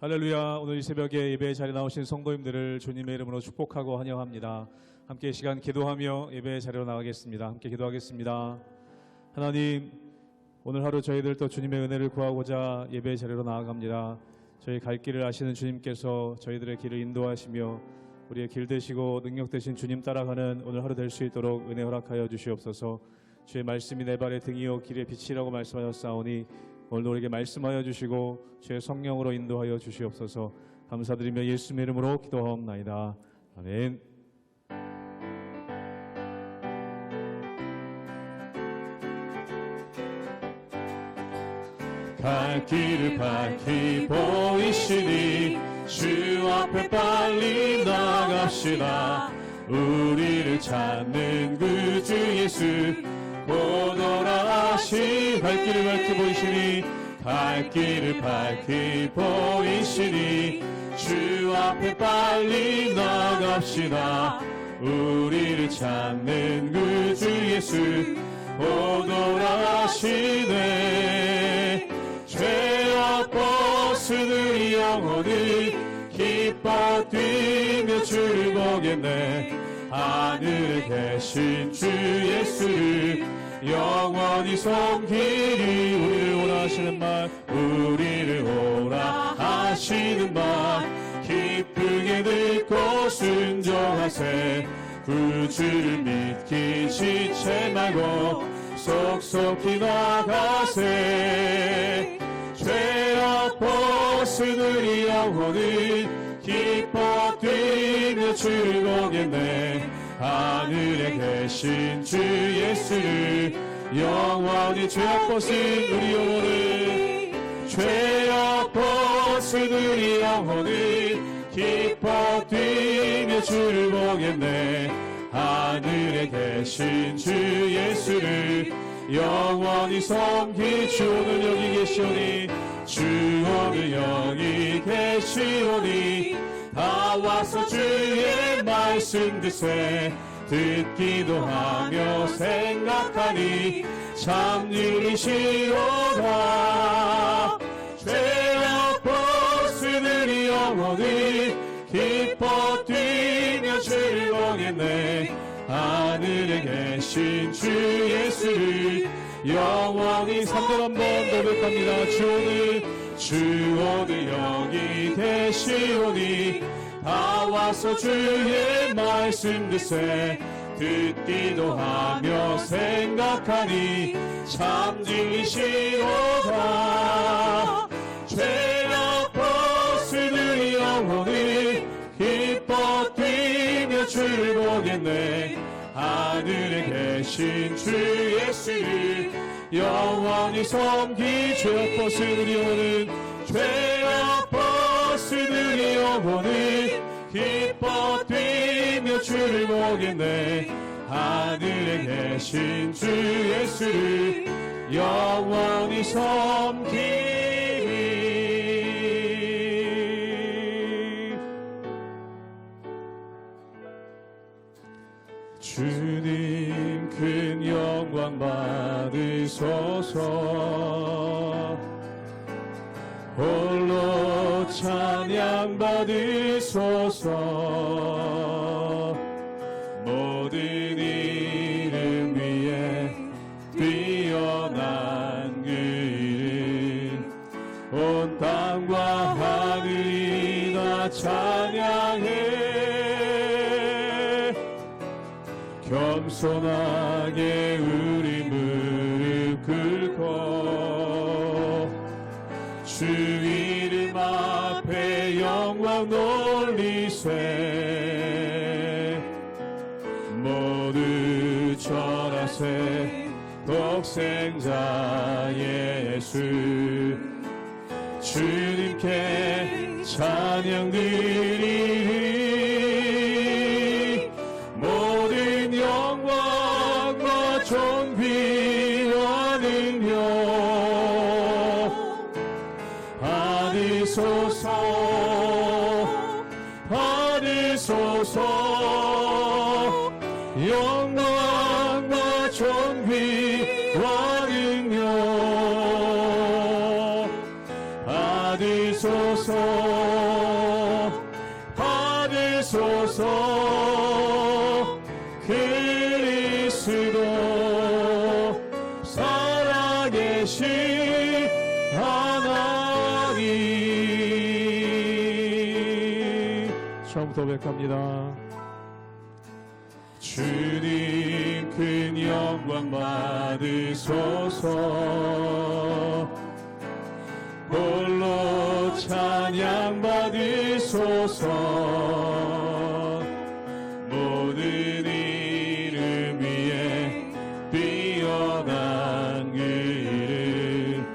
할렐루야. 오늘 이 새벽에 예배의 자리에 나오신 성도님들을 주님의 이름으로 축복하고 환영합니다. 함께 이 시간 기도하며 예배의 자리로 나가겠습니다. 함께 기도하겠습니다. 하나님, 오늘 하루 저희들 또 주님의 은혜를 구하고자 예배의 자리로 나아갑니다. 저희 갈 길을 아시는 주님께서 저희들의 길을 인도하시며 우리의 길 되시고 능력 되신 주님 따라가는 오늘 하루 될 수 있도록 은혜 허락하여 주시옵소서. 주의 말씀이 내 발의 등이요 길의 빛이라고 말씀하셨사오니 오늘도 우리에게 말씀하여 주시고 주의 성령으로 인도하여 주시옵소서. 감사드리며 예수님의 이름으로 기도하옵나이다. 아멘. 갈 길을 밝히 보이시니 주 앞에 빨리 나갑시다. 우리를 찾는 그 주 예수 오너라시. 갈 길을 밝히 보이시니 갈 길을 밝히 보이시니 주 앞에 빨리 나갑시다. 우리를 찾는 그 주 예수 오너라시네. 죄악 벗으니 영혼이 기뻐 뛰며 주를 보겠네. 하늘에 계신 주 예수를 영원히 섬기리. 우리를 오라 하시는 말, 우리를 오라 하시는 말 기쁘게 듣고 순종하세. 그 주를 믿기 지체 말고 속속히 나가세. 죄악 벗으니 영혼은 기뻐 뛰며 주를 보겠네. 하늘에 계신 주 예수를 영원히 죄악 벗은 우리 영혼을, 죄악 벗으니 영혼은 기뻐 뛰며 주를 보겠네. 하늘에 계신 주 예수를 영원히 섬기. 주 오늘 여기 계시오니, 주 오늘 여기 계시오니 다 와서 주의 말씀 듣세. 듣기도 하며 생각하니 참 일이시오다. 죄악 벗으니 영혼이 기뻐 뛰며 주를 보겠네. 하늘에 계신 주 예수를 영원히 3절 한번 고백합니다. 주 오늘 여기 계시오니 다 와서 주의 말씀 듣세. 듣기도 하며 생각하니 참 진리시오다. 죄악 벗으니 영혼이 기뻐 뛰며 주를 보겠네. 하늘에 계신 주 예수를 영원히 섬기. 죄악 벗은 우리 영혼은, 죄악 벗은 우리 영혼은 기뻐 뛰며 주를 보겠네. 하늘에 계신 주 예수를 영원히 섬기리. 주님 큰 영광 받으소서. 홀로 찬양 받으소서. 모든 이름 위에 뛰어난 그 이름 온 땅과 하늘이 다 찬양해. 겸손하게 우리 무릎 꿇고 주 이름 앞에 영광 돌리세. 모두 절하세. 독생자 예수 주님께 찬양 드리리. 모든 영광과 존귀와 능력 받으소서. 받으소서. 영광과 존귀와 능력 받으소서. 주소서. 그리스도 살아계신 하나님. 처음부터 고백합니다. 주님 큰 영광 받으소서. 홀로 찬양 받으소서. 모든 이름 위에 뛰어난 그 이름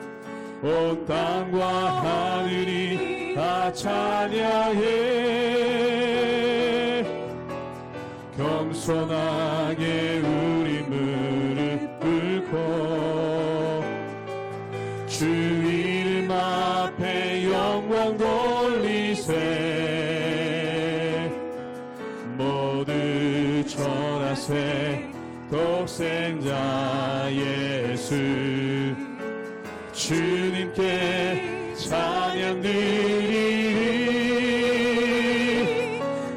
온 땅과 하늘이 다 찬양해. 겸손하게 우리 무릎 꿇고 주 이름 앞에 영광 돌리세. 모두 전하세. 독생자 예수 주님께 찬양 드리리.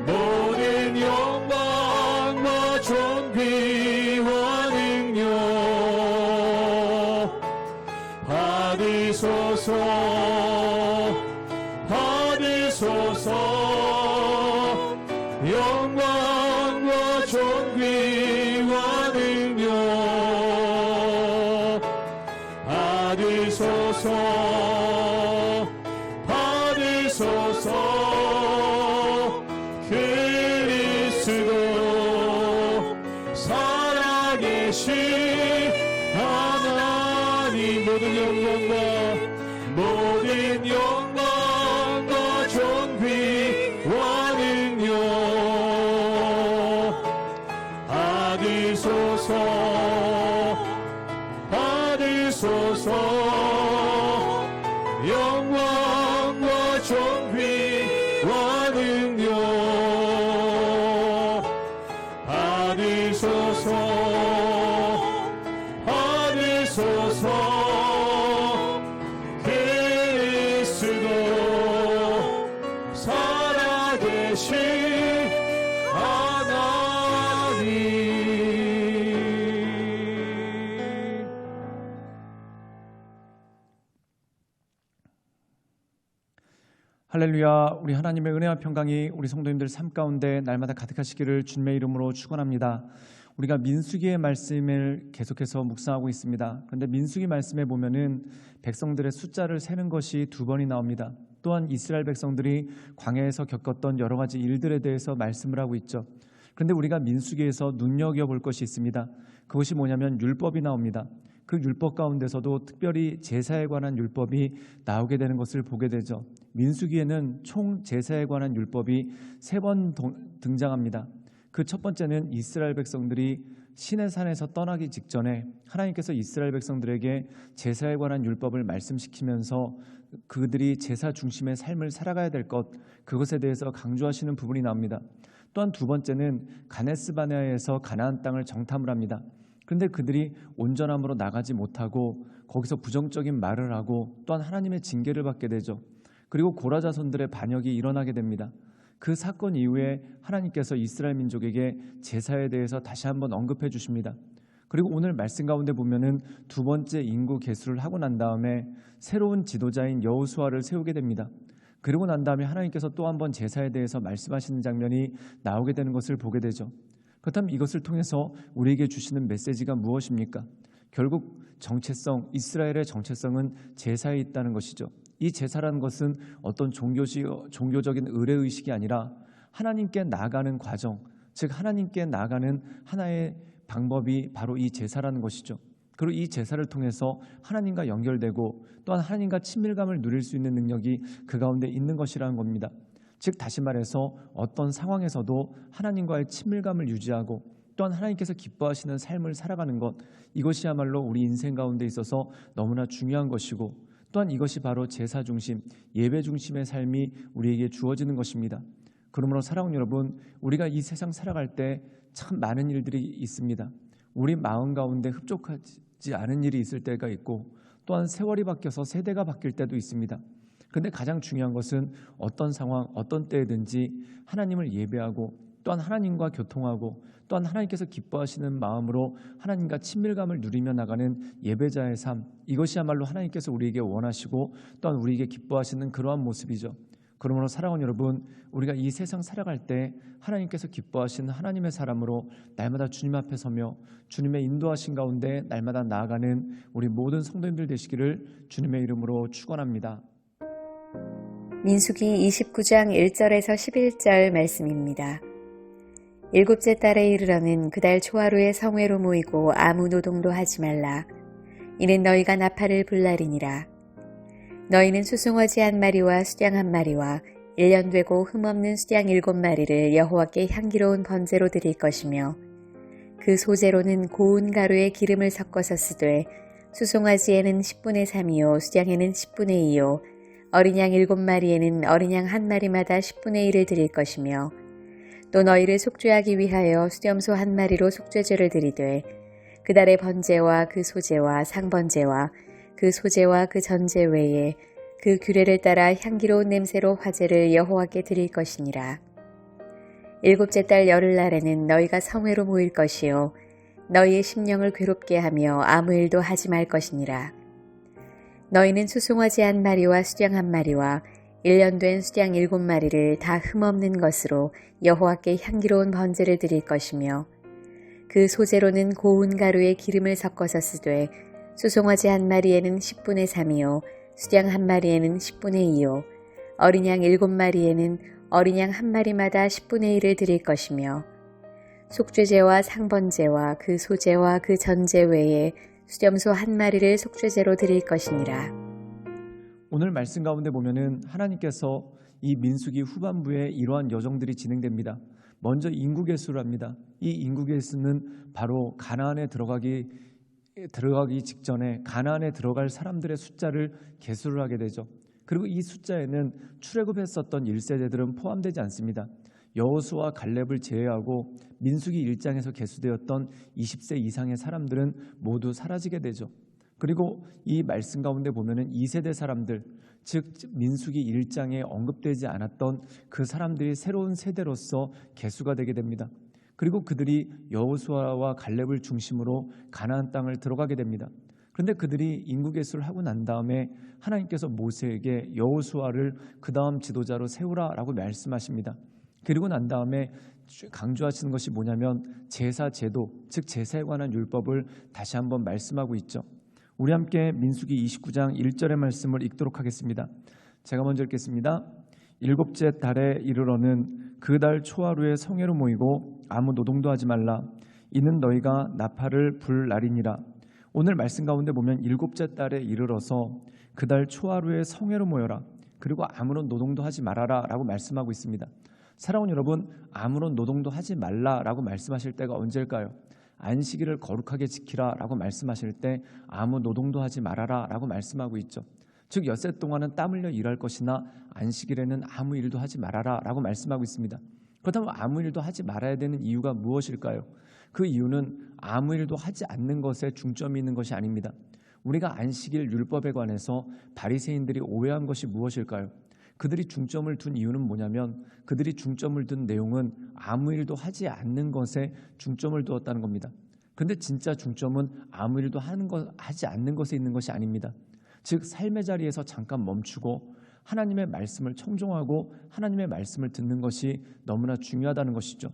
모든 영광과 존귀와 능력 받으소서. 받으소서. 영광과 존귀와 능력 받으소서. 받으소서. 그리스도 살아계신 하나님. 모든 영광과 존귀와 능력 받으소서. 받으소서. 영광과 존귀와 능력 받으소서. 받으소서. 그리스도 살아계신 하나님. 할렐루야. 우리 하나님의 은혜와 평강이 우리 성도님들 삶 가운데 날마다 가득하시기를 주님의 이름으로 축원합니다. 우리가 민수기의 말씀을 계속해서 묵상하고 있습니다. 그런데 민수기 말씀에 보면은 백성들의 숫자를 세는 것이 2번이 나옵니다. 또한 이스라엘 백성들이 광야에서 겪었던 여러 가지 일들에 대해서 말씀을 하고 있죠. 그런데 우리가 민수기에서 눈여겨볼 것이 있습니다. 그것이 뭐냐면 율법이 나옵니다. 그 율법 가운데서도 특별히 제사에 관한 율법이 나오게 되는 것을 보게 되죠. 민수기에는 총 제사에 관한 율법이 3번 등장합니다. 그 첫 번째는 이스라엘 백성들이 시내산에서 떠나기 직전에 하나님께서 이스라엘 백성들에게 제사에 관한 율법을 말씀시키면서 그들이 제사 중심의 삶을 살아가야 될 것, 그것에 대해서 강조하시는 부분이 나옵니다. 또한 2번째는 가데스바네아에서 가나안 땅을 정탐을 합니다. 그런데 그들이 온전함으로 나가지 못하고 거기서 부정적인 말을 하고 또한 하나님의 징계를 받게 되죠. 그리고 고라 자손들의 반역이 일어나게 됩니다. 그 사건 이후에 하나님께서 이스라엘 민족에게 제사에 대해서 다시 한번 언급해 주십니다. 그리고 오늘 말씀 가운데 보면은 2번째 인구 계수를 하고 난 다음에 새로운 지도자인 여호수아를 세우게 됩니다. 그리고 난 다음에 하나님께서 또 한번 제사에 대해서 말씀하시는 장면이 나오게 되는 것을 보게 되죠. 그렇다면 이것을 통해서 우리에게 주시는 메시지가 무엇입니까? 결국 정체성, 이스라엘의 정체성은 제사에 있다는 것이죠. 이 제사라는 것은 어떤 종교적인 의례의식이 아니라 하나님께 나아가는 과정, 즉 하나님께 나아가는 하나의 방법이 바로 이 제사라는 것이죠. 그리고 이 제사를 통해서 하나님과 연결되고 또한 하나님과 친밀감을 누릴 수 있는 능력이 그 가운데 있는 것이라는 겁니다. 즉 다시 말해서 어떤 상황에서도 하나님과의 친밀감을 유지하고 또한 하나님께서 기뻐하시는 삶을 살아가는 것, 이것이야말로 우리 인생 가운데 있어서 너무나 중요한 것이고 또한 이것이 바로 제사 중심, 예배 중심의 삶이 우리에게 주어지는 것입니다. 그러므로 사랑하는 여러분, 우리가 이 세상 살아갈 때 참 많은 일들이 있습니다. 우리 마음 가운데 흡족하지 않은 일이 있을 때가 있고 또한 세월이 바뀌어서 세대가 바뀔 때도 있습니다. 그런데 가장 중요한 것은 어떤 상황, 어떤 때든지 하나님을 예배하고 또한 하나님과 교통하고 또한 하나님께서 기뻐하시는 마음으로 하나님과 친밀감을 누리며 나가는 예배자의 삶, 이것이야말로 하나님께서 우리에게 원하시고 또한 우리에게 기뻐하시는 그러한 모습이죠. 그러므로 사랑하는 여러분, 우리가 이 세상 살아갈 때 하나님께서 기뻐하시는 하나님의 사람으로 날마다 주님 앞에 서며 주님의 인도하신 가운데 날마다 나아가는 우리 모든 성도님들 되시기를 주님의 이름으로 축원합니다. 민수기 29장 1절에서 11절 말씀입니다. 일곱째 달에 이르러는 그달 초하루에 성회로 모이고 아무 노동도 하지 말라. 이는 너희가 나팔을 불 날이니라. 너희는 수송아지 1마리와 수장 1마리와 1년 되고 흠없는 수장 7마리를 여호와께 향기로운 번제로 드릴 것이며 그 소제로는 고운 가루에 기름을 섞어서 쓰되 수송아지에는 10분의 3이요 수장에는 10분의 2요 어린 양 7마리에는 어린 양 1마리마다 10분의 1을 드릴 것이며 또 너희를 속죄하기 위하여 수렴소 1마리로 속죄제를 드리되 그 달의 번제와 그 소제와 상번제와 그 소제와 그 전제 외에 그 규례를 따라 향기로운 냄새로 화제를 여호와께 드릴 것이니라. 일곱째 달 열흘날에는 너희가 성회로 모일 것이요 너희의 심령을 괴롭게 하며 아무 일도 하지 말 것이니라. 너희는 수송아지 1마리와 수장 1마리와 1년 된 수장 7마리를 다 흠없는 것으로 여호와께 향기로운 번제를 드릴 것이며 그 소제로는 고운 가루에 기름을 섞어서 쓰되 수송아지 1마리에는 10분의 3이요 수장 1마리에는 10분의 2요 어린 양 7마리에는 어린 양 1마리마다 10분의 1을 드릴 것이며 속죄제와 상번제와 그 소제와 그 전제 외에 수렴소 1마리를 속죄제로 드릴 것이니라. 오늘 말씀 가운데 보면은 하나님께서 이 민수기 후반부에 이러한 여정들이 진행됩니다. 먼저 인구계수를 합니다. 이 인구계수는 바로 가나안에 들어가기 직전에 가나안에 들어갈 사람들의 숫자를 계수를 하게 되죠. 그리고 이 숫자에는 출애굽했었던 1세대들은 포함되지 않습니다. 여호수아 갈렙을 제외하고 민수기 1장에서 계수되었던 20세 이상의 사람들은 모두 사라지게 되죠. 그리고 이 말씀 가운데 보면은 2세대 사람들, 즉 민수기 1장에 언급되지 않았던 그 사람들이 새로운 세대로서 계수가 되게 됩니다. 그리고 그들이 여호수아와 갈렙을 중심으로 가나안 땅을 들어가게 됩니다. 그런데 그들이 인구 계수를 하고 난 다음에 하나님께서 모세에게 여호수아를 그 다음 지도자로 세우라라고 말씀하십니다. 그리고 난 다음에 강조하시는 것이 뭐냐면 제사 제도, 즉 제사에 관한 율법을 다시 한번 말씀하고 있죠. 우리 함께 민수기 29장 1절의 말씀을 읽도록 하겠습니다. 제가 먼저 읽겠습니다. 일곱째 달에 이르러는 그 달 초하루에 성회로 모이고 아무 노동도 하지 말라. 이는 너희가 나팔을 불 날이니라. 오늘 말씀 가운데 보면 일곱째 달에 이르러서 그 달 초하루에 성회로 모여라. 그리고 아무런 노동도 하지 말아라 라고 말씀하고 있습니다. 사랑하는 여러분, 아무런 노동도 하지 말라라고 말씀하실 때가 언제일까요? 안식일을 거룩하게 지키라 라고 말씀하실 때 아무 노동도 하지 말아라 라고 말씀하고 있죠. 즉 엿새 동안은 땀 흘려 일할 것이나 안식일에는 아무 일도 하지 말아라 라고 말씀하고 있습니다. 그렇다면 아무 일도 하지 말아야 되는 이유가 무엇일까요? 그 이유는 아무 일도 하지 않는 것에 중점이 있는 것이 아닙니다. 우리가 안식일 율법에 관해서 바리새인들이 오해한 것이 무엇일까요? 그들이 중점을 둔 이유는 뭐냐면 그들이 중점을 둔 내용은 아무 일도 하지 않는 것에 중점을 두었다는 겁니다. 그런데 진짜 중점은 아무 일도 하지 않는 것에 있는 것이 아닙니다. 즉 삶의 자리에서 잠깐 멈추고 하나님의 말씀을 청종하고 하나님의 말씀을 듣는 것이 너무나 중요하다는 것이죠.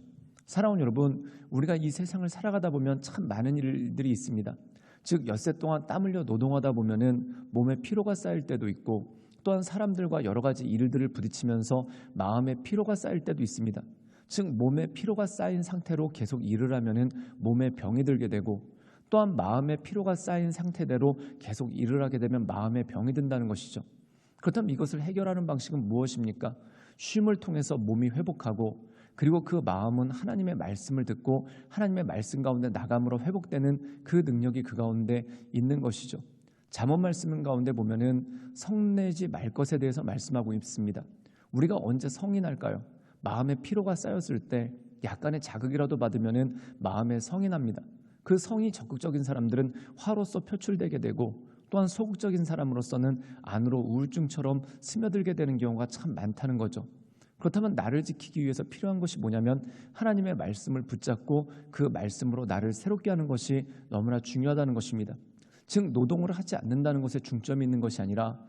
사랑하는 여러분, 우리가 이 세상을 살아가다 보면 참 많은 일들이 있습니다. 즉 엿새 동안 땀 흘려 노동하다 보면은 몸에 피로가 쌓일 때도 있고 또한 사람들과 여러 가지 일들을 부딪히면서 마음의 피로가 쌓일 때도 있습니다. 즉 몸에 피로가 쌓인 상태로 계속 일을 하면은 몸에 병이 들게 되고 또한 마음의 피로가 쌓인 상태대로 계속 일을 하게 되면 마음에 병이 든다는 것이죠. 그렇다면 이것을 해결하는 방식은 무엇입니까? 쉼을 통해서 몸이 회복하고 그리고 그 마음은 하나님의 말씀을 듣고 하나님의 말씀 가운데 나감으로 회복되는 그 능력이 그 가운데 있는 것이죠. 잠언 말씀 가운데 보면은 성내지 말 것에 대해서 말씀하고 있습니다. 우리가 언제 성이 날까요? 마음에 피로가 쌓였을 때 약간의 자극이라도 받으면은 마음에 성이 납니다. 그 성이 적극적인 사람들은 화로서 표출되게 되고 또한 소극적인 사람으로서는 안으로 우울증처럼 스며들게 되는 경우가 참 많다는 거죠. 그렇다면 나를 지키기 위해서 필요한 것이 뭐냐면 하나님의 말씀을 붙잡고 그 말씀으로 나를 새롭게 하는 것이 너무나 중요하다는 것입니다. 즉 노동을 하지 않는다는 것에 중점이 있는 것이 아니라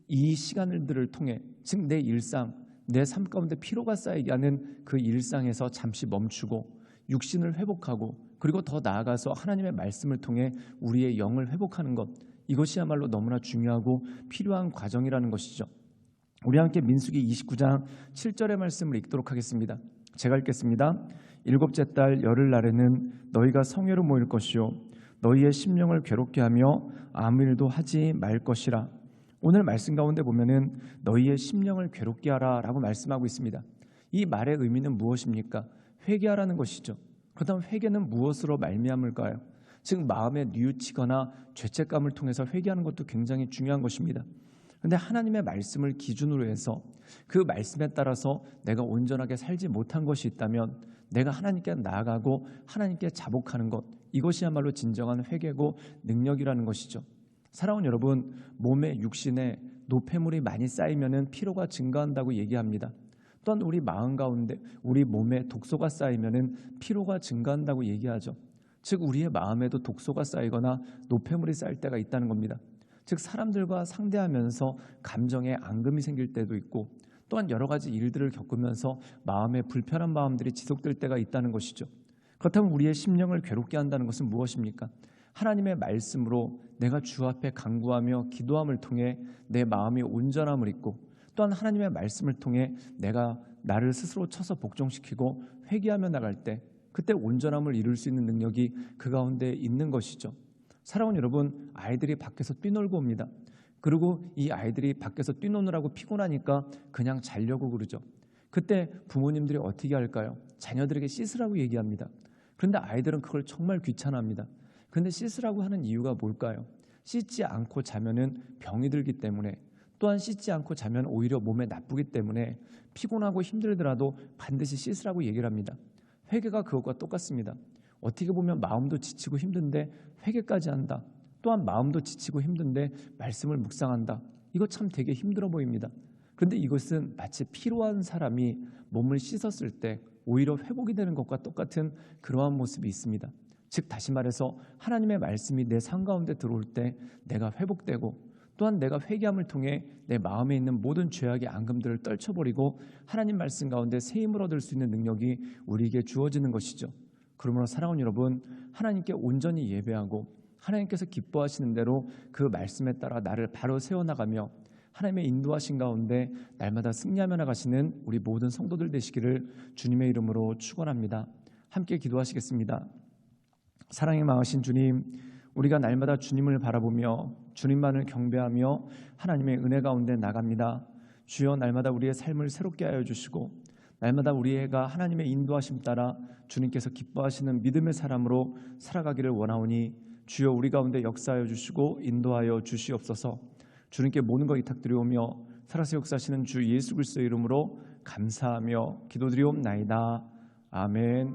이 시간들을 통해 즉 내 일상, 내 삶 가운데 피로가 쌓이게 하는 그 일상에서 잠시 멈추고 육신을 회복하고 그리고 더 나아가서 하나님의 말씀을 통해 우리의 영을 회복하는 것, 이것이야말로 너무나 중요하고 필요한 과정이라는 것이죠. 우리 함께 민수기 29장 7절의 말씀을 읽도록 하겠습니다. 제가 읽겠습니다. 일곱째 달 열흘날에는 너희가 성회로 모일 것이요 너희의 심령을 괴롭게 하며 아무 일도 하지 말 것이라. 오늘 말씀 가운데 보면은 너희의 심령을 괴롭게 하라라고 말씀하고 있습니다. 이 말의 의미는 무엇입니까? 회개하라는 것이죠. 그렇다면 회개는 무엇으로 말미암을까요? 즉 마음에 뉘우치거나 죄책감을 통해서 회개하는 것도 굉장히 중요한 것입니다. 그런데 하나님의 말씀을 기준으로 해서 그 말씀에 따라서 내가 온전하게 살지 못한 것이 있다면 내가 하나님께 나아가고 하나님께 자복하는 것, 이것이야말로 진정한 회개고 능력이라는 것이죠. 사랑하는 여러분, 몸에 육신에 노폐물이 많이 쌓이면 피로가 증가한다고 얘기합니다. 또한 우리 마음 가운데 우리 몸에 독소가 쌓이면 피로가 증가한다고 얘기하죠. 즉 우리의 마음에도 독소가 쌓이거나 노폐물이 쌓일 때가 있다는 겁니다. 즉 사람들과 상대하면서 감정에 앙금이 생길 때도 있고 또한 여러 가지 일들을 겪으면서 마음에 불편한 마음들이 지속될 때가 있다는 것이죠. 그렇다면 우리의 심령을 괴롭게 한다는 것은 무엇입니까? 하나님의 말씀으로 내가 주 앞에 간구하며 기도함을 통해 내 마음이 온전함을 입고 또한 하나님의 말씀을 통해 내가 나를 스스로 쳐서 복종시키고 회개하며 나갈 때 그때 온전함을 이룰 수 있는 능력이 그 가운데 있는 것이죠. 사랑하는 여러분, 아이들이 밖에서 뛰놀고 옵니다. 그리고 이 아이들이 밖에서 뛰노느라고 피곤하니까 그냥 자려고 그러죠. 그때 부모님들이 어떻게 할까요? 자녀들에게 씻으라고 얘기합니다. 그런데 아이들은 그걸 정말 귀찮아합니다. 그런데 씻으라고 하는 이유가 뭘까요? 씻지 않고 자면은 병이 들기 때문에, 또한 씻지 않고 자면 오히려 몸에 나쁘기 때문에 피곤하고 힘들더라도 반드시 씻으라고 얘기를 합니다. 회개가 그것과 똑같습니다. 어떻게 보면 마음도 지치고 힘든데 회개까지 한다. 또한 마음도 지치고 힘든데 말씀을 묵상한다. 이거 참 되게 힘들어 보입니다. 그런데 이것은 마치 피로한 사람이 몸을 씻었을 때 오히려 회복이 되는 것과 똑같은 그러한 모습이 있습니다. 즉 다시 말해서 하나님의 말씀이 내 삶 가운데 들어올 때 내가 회복되고 또한 내가 회개함을 통해 내 마음에 있는 모든 죄악의 앙금들을 떨쳐버리고 하나님 말씀 가운데 새 힘을 얻을 수 있는 능력이 우리에게 주어지는 것이죠. 그러므로 사랑하는 여러분, 하나님께 온전히 예배하고 하나님께서 기뻐하시는 대로 그 말씀에 따라 나를 바로 세워나가며 하나님의 인도하신 가운데 날마다 승리하며 나가시는 우리 모든 성도들 되시기를 주님의 이름으로 축원합니다. 함께 기도하시겠습니다. 사랑이 많으신 주님, 우리가 날마다 주님을 바라보며 주님만을 경배하며 하나님의 은혜 가운데 나갑니다. 주여, 날마다 우리의 삶을 새롭게 하여 주시고 날마다 우리가 하나님의 인도하심 따라 주님께서 기뻐하시는 믿음의 사람으로 살아가기를 원하오니 주여, 우리 가운데 역사하여 주시고 인도하여 주시옵소서. 주님께 모든 것 위탁드리오며 살아서 역사하시는 주 예수 그리스도의 이름으로 감사하며 기도드리옵나이다. 아멘.